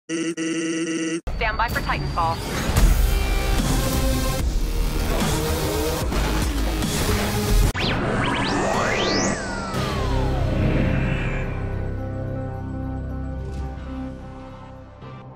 Stand by for Titanfall.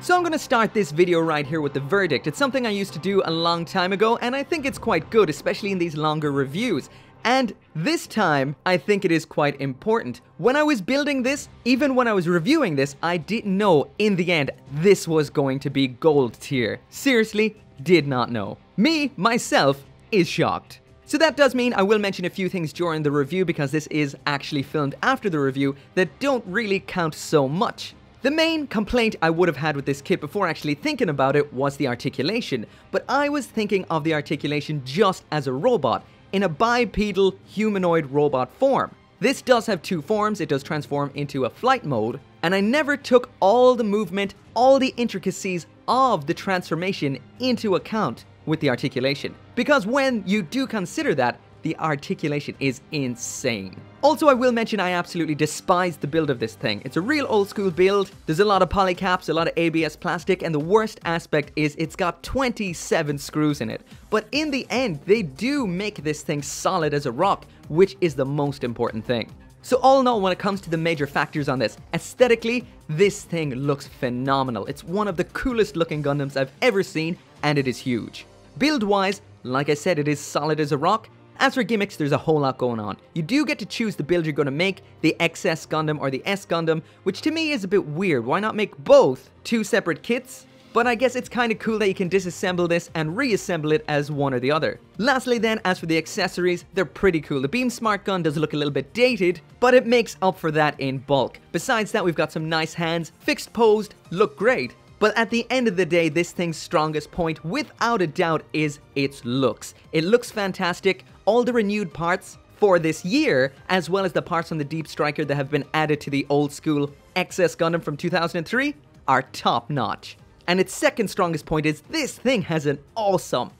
So I'm gonna start this video right here with the verdict. It's something I used to do a long time ago, and I think it's quite good, especially in these longer reviews. And this time, I think it is quite important. When I was building this, even when I was reviewing this, I didn't know in the end this was going to be gold tier. Seriously, did not know. Me, myself, is shocked. So that does mean I will mention a few things during the review because this is actually filmed after the review that don't really count so much. The main complaint I would have had with this kit before actually thinking about it was the articulation, but I was thinking of the articulation just as a robot, in a bipedal humanoid robot form. This does have two forms, it does transform into a flight mode, and I never took all the movement, all the intricacies of the transformation into account with the articulation. Because when you do consider that, the articulation is insane. Also, I will mention I absolutely despise the build of this thing. It's a real old school build, there's a lot of polycaps, a lot of ABS plastic, and the worst aspect is it's got 27 screws in it. But in the end, they do make this thing solid as a rock, which is the most important thing. So all in all, when it comes to the major factors on this, aesthetically, this thing looks phenomenal. It's one of the coolest looking Gundams I've ever seen, and it is huge. Build-wise, like I said, it is solid as a rock. As for gimmicks, there's a whole lot going on. You do get to choose the build you're going to make, the XS Gundam or the S Gundam, which to me is a bit weird. Why not make both two separate kits? But I guess it's kind of cool that you can disassemble this and reassemble it as one or the other. Lastly then, as for the accessories, they're pretty cool. The Beam Smart Gun does look a little bit dated, but it makes up for that in bulk. Besides that, we've got some nice hands, fixed posed, look great. But at the end of the day, this thing's strongest point, without a doubt, is its looks. It looks fantastic. All the renewed parts for this year, as well as the parts on the Deep Striker that have been added to the old school XS Gundam from 2003, are top notch. And its second strongest point is this thing has an awesome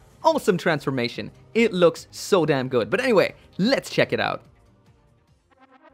transformation. It looks so damn good. But anyway, let's check it out.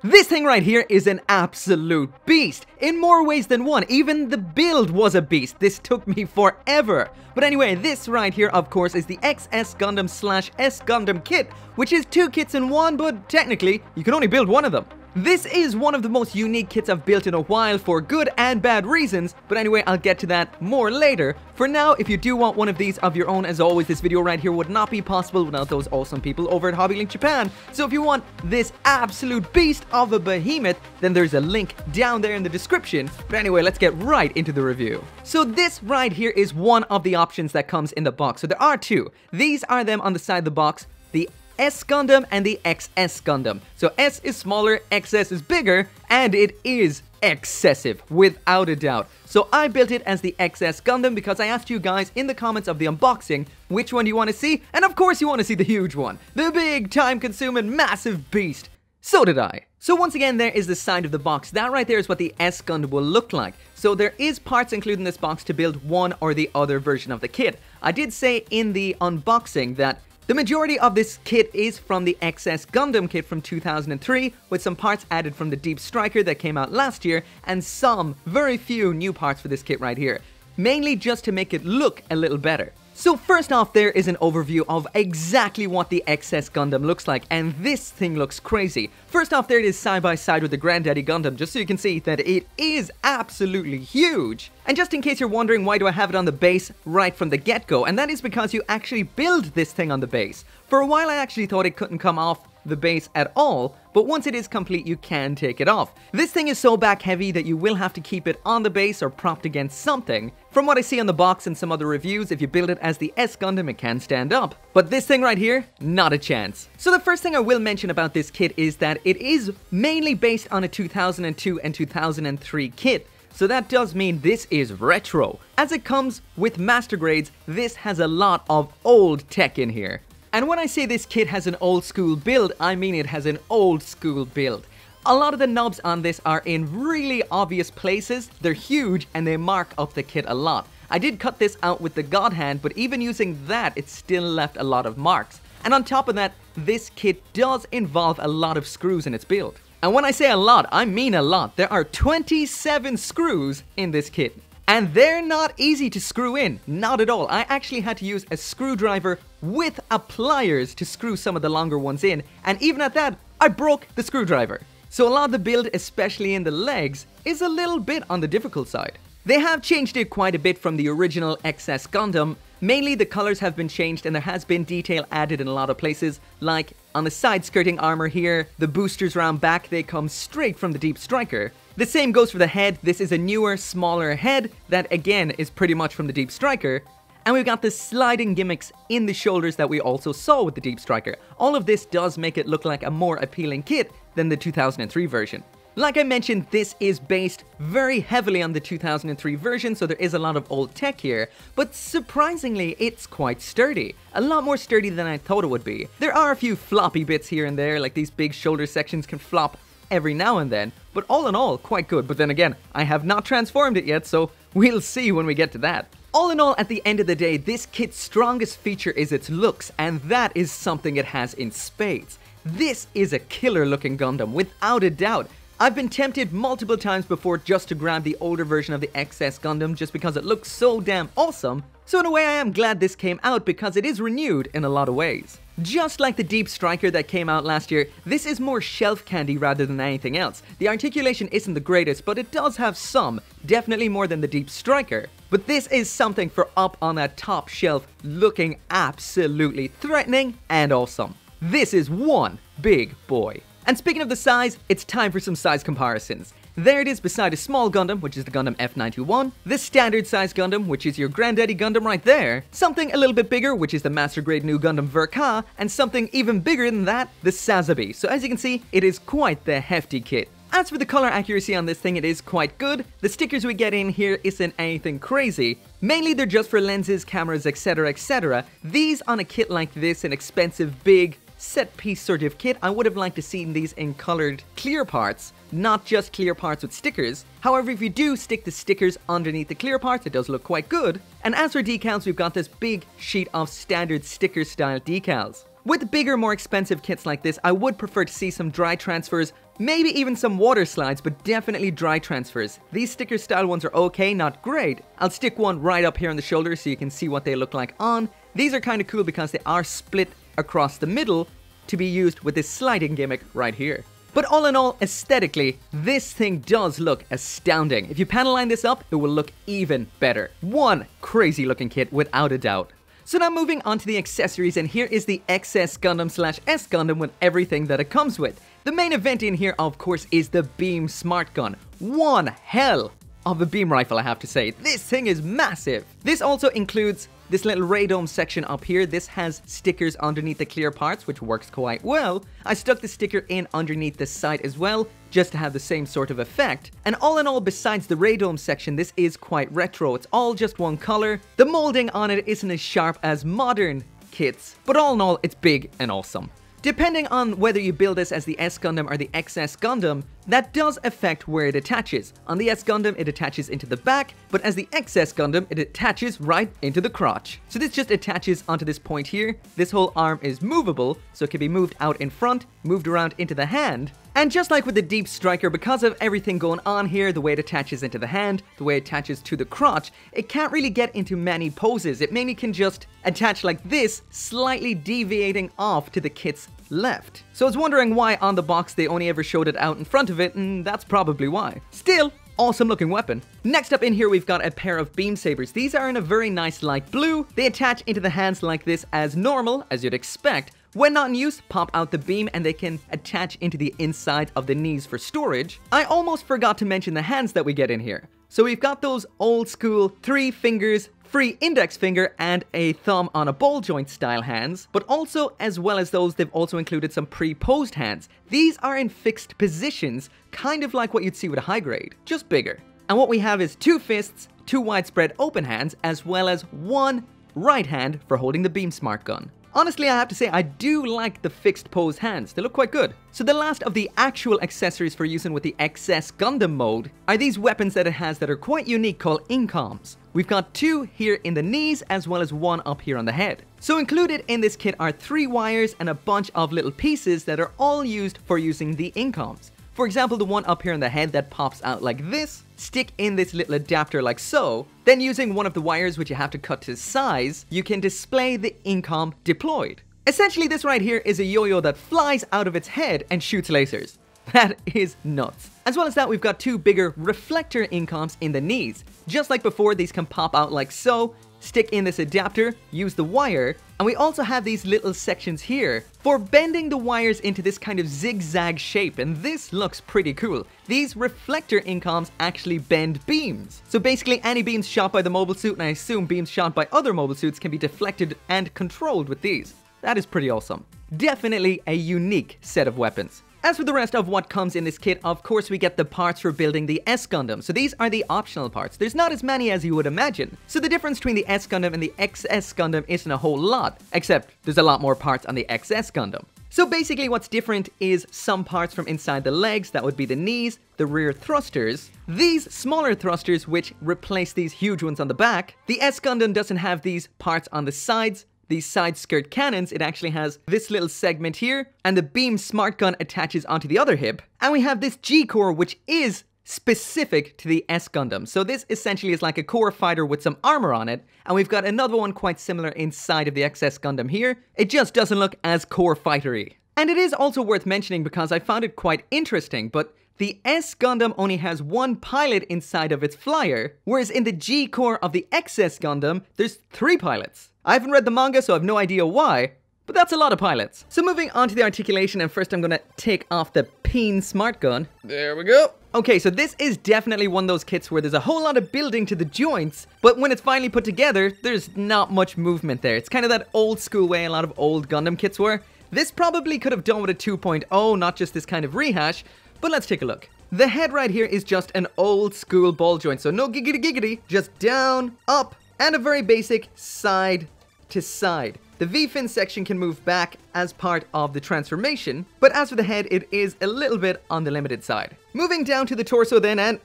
This thing right here is an absolute beast, in more ways than one. Even the build was a beast. This took me forever. But anyway, this right here, of course, is the XS Gundam / S Gundam kit, which is two kits in one, but technically, you can only build one of them. This is one of the most unique kits I've built in a while for good and bad reasons, but anyway, I'll get to that more later. For now, if you do want one of these of your own, as always, this video right here would not be possible without those awesome people over at Hobbylink Japan. So if you want this absolute beast of a behemoth, then there's a link down there in the description. But anyway, let's get right into the review. So this right here is one of the options that comes in the box. So there are two. These are them on the side of the box. The S Gundam and the XS Gundam. So S is smaller, XS is bigger, and it is excessive, without a doubt. So I built it as the XS Gundam because I asked you guys in the comments of the unboxing which one do you want to see, and of course you want to see the huge one, the big time-consuming massive beast. So did I. So once again, there is the side of the box. That right there is what the S Gundam will look like. So there is parts included in this box to build one or the other version of the kit. I did say in the unboxing that the majority of this kit is from the XS Gundam kit from 2003, with some parts added from the Deep Striker that came out last year, and some, very few, new parts for this kit right here. Mainly just to make it look a little better. So first off, there is an overview of exactly what the XS Gundam looks like, and this thing looks crazy. First off, there it is side by side with the Granddaddy Gundam, just so you can see that it is absolutely huge. And just in case you're wondering why do I have it on the base right from the get-go, and that is because you actually build this thing on the base. For a while I actually thought it couldn't come off the base at all, but once it is complete you can take it off. This thing is so back heavy that you will have to keep it on the base or propped against something. From what I see on the box and some other reviews, if you build it as the S Gundam it can stand up. But this thing right here, not a chance. So the first thing I will mention about this kit is that it is mainly based on a 2002 and 2003 kit. So that does mean this is retro. As it comes with master grades, this has a lot of old tech in here. And when I say this kit has an old school build, I mean it has an old school build. A lot of the knobs on this are in really obvious places, they're huge, and they mark up the kit a lot. I did cut this out with the God Hand, but even using that, it still left a lot of marks. And on top of that, this kit does involve a lot of screws in its build. And when I say a lot, I mean a lot. There are 27 screws in this kit. And they're not easy to screw in, not at all. I actually had to use a screwdriver with pliers to screw some of the longer ones in, and even at that, I broke the screwdriver. So a lot of the build, especially in the legs, is a little bit on the difficult side. They have changed it quite a bit from the original XS Gundam. Mainly the colors have been changed and there has been detail added in a lot of places, like on the side skirting armor here, the boosters round back, they come straight from the Deep Striker. The same goes for the head. This is a newer, smaller head that again is pretty much from the Deep Striker. And we've got the sliding gimmicks in the shoulders that we also saw with the Deep Striker. All of this does make it look like a more appealing kit than the 2003 version. Like I mentioned, this is based very heavily on the 2003 version, so there is a lot of old tech here, but surprisingly, it's quite sturdy. A lot more sturdy than I thought it would be. There are a few floppy bits here and there, like these big shoulder sections can flop every now and then, but all in all, quite good. But then again, I have not transformed it yet, so we'll see when we get to that. All in all, at the end of the day, this kit's strongest feature is its looks, and that is something it has in spades. This is a killer looking Gundam, without a doubt. I've been tempted multiple times before just to grab the older version of the XS Gundam just because it looks so damn awesome. So in a way I am glad this came out because it is renewed in a lot of ways. Just like the Deep Striker that came out last year, this is more shelf candy rather than anything else. The articulation isn't the greatest, but it does have some, definitely more than the Deep Striker. But this is something for up on that top shelf, looking absolutely threatening and awesome. This is one big boy. And speaking of the size, it's time for some size comparisons. There it is beside a small Gundam, which is the Gundam F91, the standard size Gundam, which is your granddaddy Gundam right there, something a little bit bigger, which is the master grade new Gundam Verka, and something even bigger than that, the Sazabi. So as you can see, it is quite the hefty kit. As for the color accuracy on this thing, it is quite good. The stickers we get in here isn't anything crazy. Mainly they're just for lenses, cameras, etc, etc. These on a kit like this, an expensive, big, set piece sort of kit, I would have liked to see these in colored clear parts, not just clear parts with stickers. However, if you do stick the stickers underneath the clear parts, it does look quite good. And as for decals, we've got this big sheet of standard sticker style decals. With bigger, more expensive kits like this, I would prefer to see some dry transfers, maybe even some water slides, but definitely dry transfers. These sticker style ones are okay, not great. I'll stick one right up here on the shoulder so you can see what they look like on. These are kind of cool because they are split across the middle to be used with this sliding gimmick right here. But all in all, aesthetically, this thing does look astounding. If you panel line this up, it will look even better. One crazy looking kit without a doubt. So now moving on to the accessories, and here is the XS Gundam / S Gundam with everything that it comes with. The main event in here, of course, is the Beam Smart Gun. One hell of a beam rifle, I have to say. This thing is massive. This also includes this little radome section up here. This has stickers underneath the clear parts, which works quite well. I stuck the sticker in underneath the sight as well, just to have the same sort of effect. And all in all, besides the radome section, this is quite retro. It's all just one color. The molding on it isn't as sharp as modern kits, but all in all, it's big and awesome. Depending on whether you build this as the S Gundam or the XS Gundam, that does affect where it attaches. On the S Gundam, it attaches into the back, but as the XS Gundam, it attaches right into the crotch. So this just attaches onto this point here. This whole arm is movable, so it can be moved out in front, moved around into the hand. And just like with the Deep Striker, because of everything going on here, the way it attaches into the hand, the way it attaches to the crotch, it can't really get into many poses. It mainly can just attach like this, slightly deviating off to the kit's left. So I was wondering why on the box they only ever showed it out in front of it, and that's probably why. Still, awesome looking weapon. Next up in here, we've got a pair of beam sabers. These are in a very nice light blue. They attach into the hands like this as normal, as you'd expect. When not in use, pop out the beam and they can attach into the inside of the knees for storage. I almost forgot to mention the hands that we get in here. So we've got those old school 3 fingers, free index finger and a thumb on a ball joint style hands, but also as well as those, they've also included some pre-posed hands. These are in fixed positions, kind of like what you'd see with a high grade, just bigger. And what we have is 2 fists, 2 widespread open hands, as well as 1 right hand for holding the Beam Smart Gun. Honestly, I have to say, I do like the fixed pose hands. They look quite good. So the last of the actual accessories for using with the XS Gundam mode are these weapons that it has that are quite unique called incoms. We've got 2 here in the knees as well as 1 up here on the head. So included in this kit are 3 wires and a bunch of little pieces that are all used for using the incoms. For example, the one up here on the head that pops out like this, stick in this little adapter like so, then using one of the wires which you have to cut to size, you can display the incom deployed. Essentially, this right here is a yo-yo that flies out of its head and shoots lasers. That is nuts. As well as that, we've got two bigger reflector incoms in the knees. Just like before, these can pop out like so, stick in this adapter, use the wire, and we also have these little sections here for bending the wires into this kind of zigzag shape, and this looks pretty cool. These reflector incoms actually bend beams. So basically any beams shot by the mobile suit, and I assume beams shot by other mobile suits, can be deflected and controlled with these. That is pretty awesome. Definitely a unique set of weapons. As for the rest of what comes in this kit, of course we get the parts for building the S Gundam. So these are the optional parts. There's not as many as you would imagine. So the difference between the S Gundam and the XS Gundam isn't a whole lot, except there's a lot more parts on the XS Gundam. So basically what's different is some parts from inside the legs, that would be the knees, the rear thrusters, these smaller thrusters which replace these huge ones on the back. The S Gundam doesn't have these parts on the sides. These side skirt cannons, it actually has this little segment here, and the beam smart gun attaches onto the other hip. And we have this G-core, which is specific to the S Gundam. So this essentially is like a core fighter with some armor on it, and we've got another one quite similar inside of the XS Gundam here. It just doesn't look as core fightery. And it is also worth mentioning because I found it quite interesting, but the S Gundam only has one pilot inside of its flyer, whereas in the G-core of the XS Gundam, there's 3 pilots. I haven't read the manga, so I have no idea why, but that's a lot of pilots. So moving on to the articulation, and first I'm gonna take off the Peen Smart Gun. There we go. Okay, so this is definitely one of those kits where there's a whole lot of building to the joints, but when it's finally put together, there's not much movement there. It's kind of that old school way a lot of old Gundam kits were. This probably could have done with a 2.0, not just this kind of rehash, but let's take a look. The head right here is just an old school ball joint, so no giggity giggity, just down, up, and a very basic side to side. The V-fin section can move back as part of the transformation, but as for the head, it is a little bit on the limited side. Moving down to the torso then, and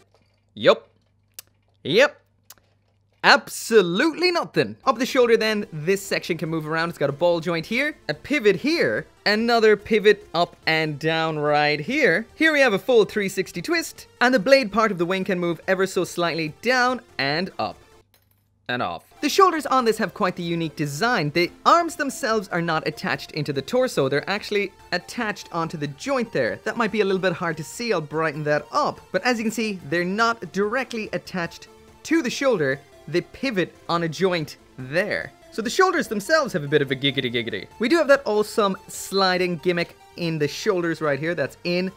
Yep, absolutely nothing. Up the shoulder then, this section can move around. It's got a ball joint here, a pivot here, another pivot up and down right here. Here we have a full 360 twist, and the blade part of the wing can move ever so slightly down and up and off. The shoulders on this have quite the unique design. The arms themselves are not attached into the torso. They're actually attached onto the joint there. That might be a little bit hard to see. I'll brighten that up. But as you can see, they're not directly attached to the shoulder. They pivot on a joint there. So the shoulders themselves have a bit of a giggity giggity. We do have that awesome sliding gimmick in the shoulders right here. That's in.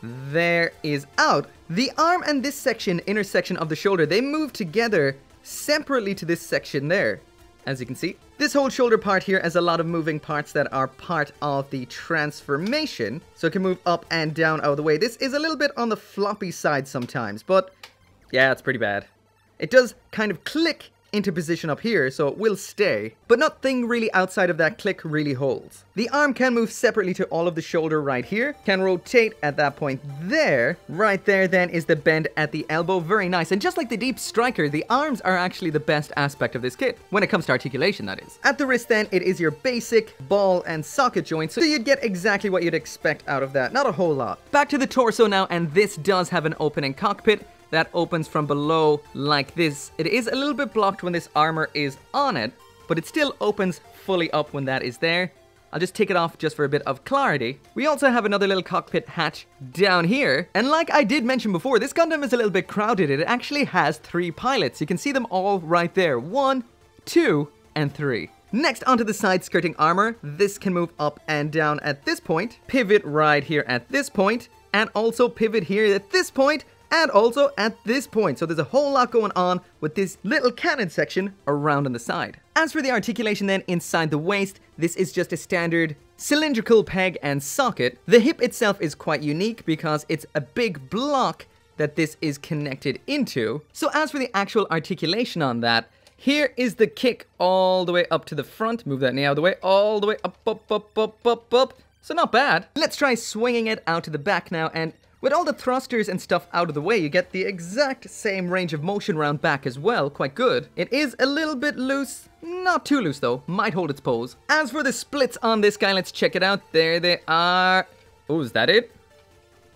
There is out. The arm and this section, intersection of the shoulder, they move together separately to this section there, as you can see. This whole shoulder part here has a lot of moving parts that are part of the transformation, so it can move up and down out of the way. This is a little bit on the floppy side sometimes, but yeah, it's pretty bad. It does kind of click into position up here, so it will stay, but nothing really outside of that click really holds. The arm can move separately to all of the shoulder right here, can rotate at that point there. Right there then is the bend at the elbow, very nice. And just like the Deep Striker, the arms are actually the best aspect of this kit, when it comes to articulation, that is. At the wrist then, it is your basic ball and socket joint, so you'd get exactly what you'd expect out of that, not a whole lot. Back to the torso now, and this does have an opening cockpit that opens from below like this. It is a little bit blocked when this armor is on it, but it still opens fully up when that is there. I'll just take it off just for a bit of clarity. We also have another little cockpit hatch down here. And like I did mention before, this Gundam is a little bit crowded. It actually has 3 pilots. You can see them all right there. 1, 2, and 3. Next, onto the side skirting armor. This can move up and down at this point. Pivot right here at this point. And also pivot here at this point. And also at this point. So there's a whole lot going on with this little cannon section around on the side. As for the articulation then, inside the waist, this is just a standard cylindrical peg and socket. The hip itself is quite unique because it's a big block that this is connected into. So as for the actual articulation on that, here is the kick all the way up to the front. Move that knee out of the way, all the way up, up, up, up, up, up. So not bad. Let's try swinging it out to the back now, and with all the thrusters and stuff out of the way, you get the exact same range of motion round back as well, quite good. It is a little bit loose, not too loose though, might hold its pose. As for the splits on this guy, let's check it out. There they are. Oh, is that it?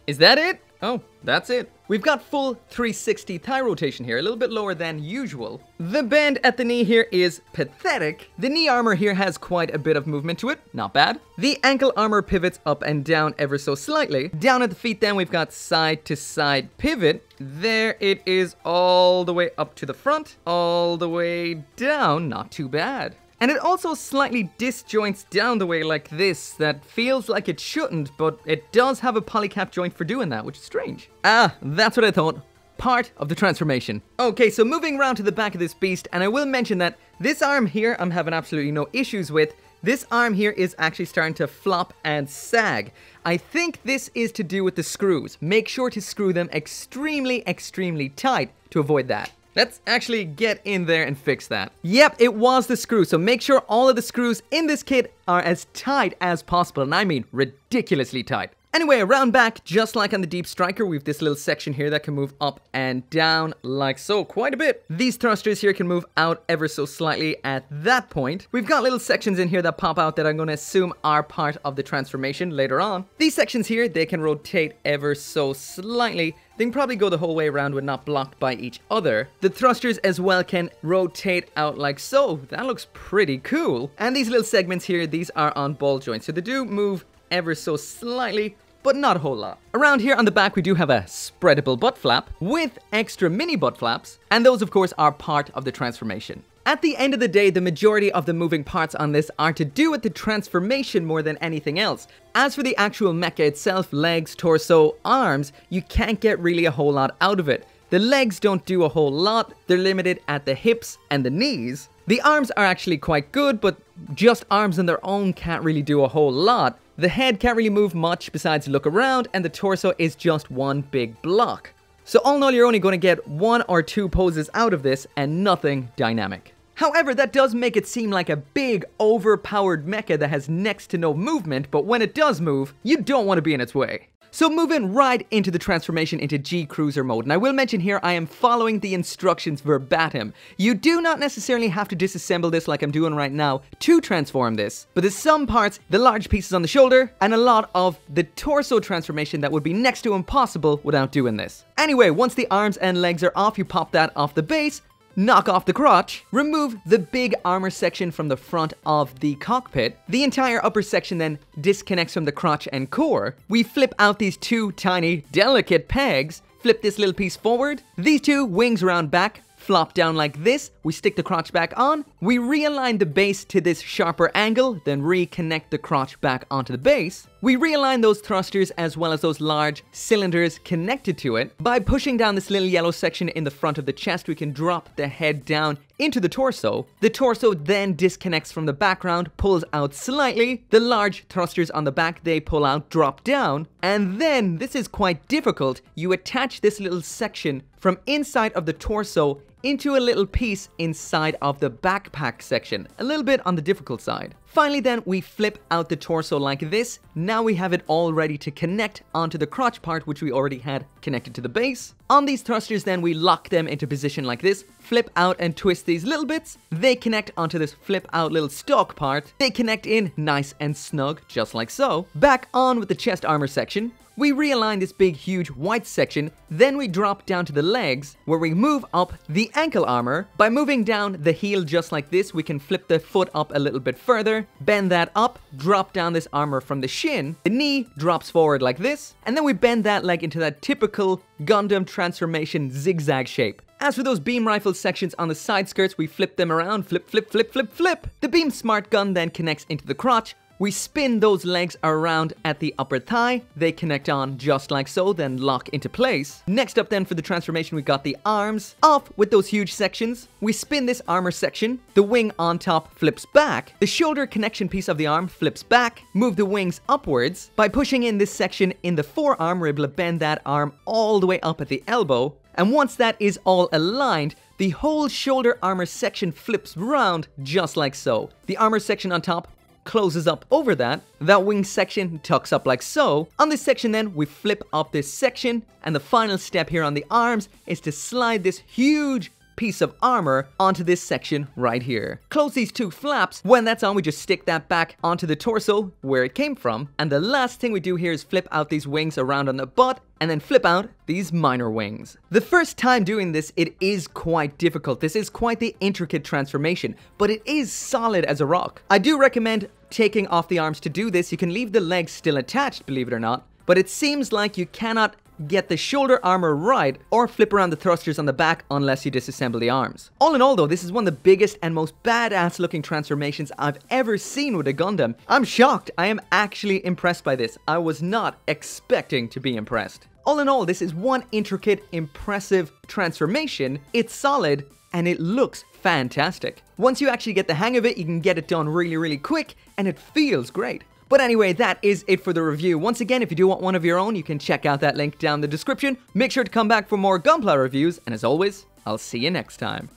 Is that it? Oh, that's it. We've got full 360 thigh rotation here, a little bit lower than usual. The bend at the knee here is pathetic. The knee armor here has quite a bit of movement to it, not bad. The ankle armor pivots up and down ever so slightly. Down at the feet then we've got side to side pivot. There it is all the way up to the front, all the way down, not too bad. And it also slightly disjoints down the way like this. That feels like it shouldn't, but it does have a polycap joint for doing that, which is strange. Ah, that's what I thought. Part of the transformation. Okay, so moving around to the back of this beast, and I will mention that this arm here I'm having absolutely no issues with. This arm here is actually starting to flop and sag. I think this is to do with the screws. Make sure to screw them extremely, extremely tight to avoid that. Let's actually get in there and fix that. Yep, it was the screw, so make sure all of the screws in this kit are as tight as possible, and I mean ridiculously tight. Anyway, around back, just like on the Deep Striker, we have this little section here that can move up and down like so, quite a bit. These thrusters here can move out ever so slightly at that point. We've got little sections in here that pop out that I'm going to assume are part of the transformation later on. These sections here, they can rotate ever so slightly. They can probably go the whole way around when not blocked by each other. The thrusters as well can rotate out like so. That looks pretty cool. And these little segments here, these are on ball joints, so they do move ever so slightly, but not a whole lot. Around here on the back, we do have a spreadable butt flap with extra mini butt flaps, and those of course are part of the transformation. At the end of the day, the majority of the moving parts on this are to do with the transformation more than anything else. As for the actual mecha itself, legs, torso, arms, you can't get really a whole lot out of it. The legs don't do a whole lot, they're limited at the hips and the knees. The arms are actually quite good, but just arms on their own can't really do a whole lot. The head can't really move much besides look around, and the torso is just one big block. So all in all, you're only going to get 1 or 2 poses out of this and nothing dynamic. However, that does make it seem like a big, overpowered mecha that has next to no movement, but when it does move, you don't want to be in its way. So moving right into the transformation into G-Cruiser mode, and I will mention here I am following the instructions verbatim. You do not necessarily have to disassemble this like I'm doing right now to transform this, but there's some parts, the large pieces on the shoulder, and a lot of the torso transformation that would be next to impossible without doing this. Anyway, once the arms and legs are off, you pop that off the base, knock off the crotch, remove the big armor section from the front of the cockpit. The entire upper section then disconnects from the crotch and core. We flip out these 2 tiny, delicate pegs, flip this little piece forward. These 2 wings round back, flop down like this. We stick the crotch back on. We realign the base to this sharper angle, then reconnect the crotch back onto the base. We realign those thrusters as well as those large cylinders connected to it. By pushing down this little yellow section in the front of the chest, we can drop the head down into the torso. The torso then disconnects from the background, pulls out slightly. The large thrusters on the back, they pull out, drop down. And then, this is quite difficult, you attach this little section from inside of the torso into a little piece inside of the backpack section. A little bit on the difficult side. Finally then, we flip out the torso like this. Now we have it all ready to connect onto the crotch part, which we already had connected to the base. On these thrusters then, we lock them into position like this, flip out and twist these little bits. They connect onto this flip out little stalk part. They connect in nice and snug, just like so. Back on with the chest armor section. We realign this big, huge white section, then we drop down to the legs, where we move up the ankle armor. By moving down the heel just like this, we can flip the foot up a little bit further, bend that up, drop down this armor from the shin, the knee drops forward like this, and then we bend that leg into that typical Gundam transformation zigzag shape. As for those beam rifle sections on the side skirts, we flip them around, flip, flip, flip, flip, flip. The beam smart gun then connects into the crotch. We spin those legs around at the upper thigh. They connect on just like so, then lock into place. Next up then for the transformation, we got the arms. Off with those huge sections. We spin this armor section. The wing on top flips back. The shoulder connection piece of the arm flips back. Move the wings upwards. By pushing in this section in the forearm, we're able to bend that arm all the way up at the elbow. And once that is all aligned, the whole shoulder armor section flips round just like so. The armor section on top closes up over that. That wing section tucks up like so. On this section then, we flip up this section, and the final step here on the arms is to slide this huge piece of armor onto this section right here. Close these two flaps. When that's on, we just stick that back onto the torso where it came from. And the last thing we do here is flip out these wings around on the butt and then flip out these minor wings. The first time doing this, it is quite difficult. This is quite the intricate transformation, but it is solid as a rock. I do recommend taking off the arms to do this. You can leave the legs still attached, believe it or not, but it seems like you cannot get the shoulder armor right or flip around the thrusters on the back unless you disassemble the arms. All in all though, this is one of the biggest and most badass looking transformations I've ever seen with a Gundam. I'm shocked. I am actually impressed by this. I was not expecting to be impressed. All in all, this is one intricate, impressive transformation. It's solid and it looks fantastic. Once you actually get the hang of it, you can get it done really quick and it feels great. But anyway, that is it for the review. Once again, if you do want one of your own, you can check out that link down in the description. Make sure to come back for more Gunpla reviews, and as always, I'll see you next time.